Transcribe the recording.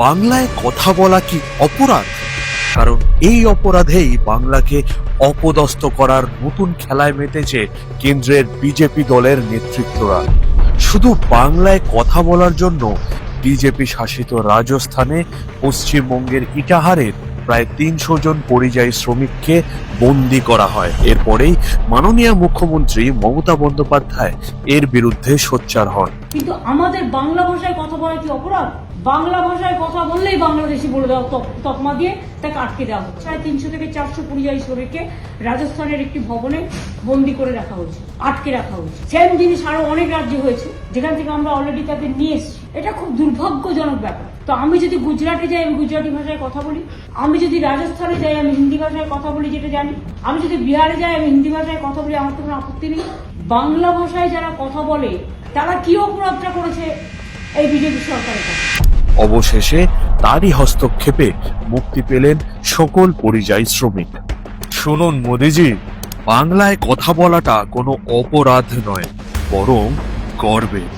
বাংলায় কথা বলা কি অপরাধ? কারণ এই অপরাধেই বাংলাকে অপদস্থ করার নতুন খেলায় মেতেছে কেন্দ্রের বিজেপি দলের নেতৃত্বরা। শুধু বাংলায় কথা বলার জন্য বিজেপি শাসিত রাজস্থানে পশ্চিমবঙ্গের ইটাহারের প্রায় ৩০০ জন পরিযায়ী শ্রমিককে বন্দী করা হয়। এরপরেই মাননীয় মুখ্যমন্ত্রী মমতা বন্দ্যোপাধ্যায় এর বিরুদ্ধে সোচ্চার হন। কিন্তু আমাদের বাংলা ভাষায় কথা বলা কি অপরাধ? বাংলা ভাষায় কথা বললেই বাংলাদেশি বলে দেওয়া, তকমা দিয়ে তাকে আটকে দেওয়া হচ্ছে। ৩০০ থেকে ৪০০ পরিযায়ী শ্রমিককে রাজস্থানের একটি ভবনে বন্দী করে রাখা হয়েছে, আটকে রাখা হয়েছে। সেম জিনিস আরো অনেক রাজ্যে হয়েছে, যেখান থেকে আমরা অলরেডি তাদের নিয়ে এসেছি। এটা খুব দুর্ভাগ্যজনক ব্যাপার। তো আমি যদি গুজরাটে যাই, আমি গুজরাটি ভাষায় কথা বলি। আমি যদি রাজস্থানে যাই, আমি হিন্দি ভাষায় কথা বলি, যেটা জানি। আমি যদি বিহারে যাই, আমি হিন্দি ভাষায় কথা বলি, আমার তো কোনো আপত্তি নেই। বাংলা ভাষায় যারা কথা বলে তারা কি অপরাধটা করেছে এই বিজেপি সরকারের কাছে? অবশেষে তারই হস্তক্ষেপে মুক্তি পেলেন সকল পরিযায়ী শ্রমিক। শুনুন মোদিজি, বাংলায় কথা বলাটা কোনো অপরাধ নয়, বরং গর্বের।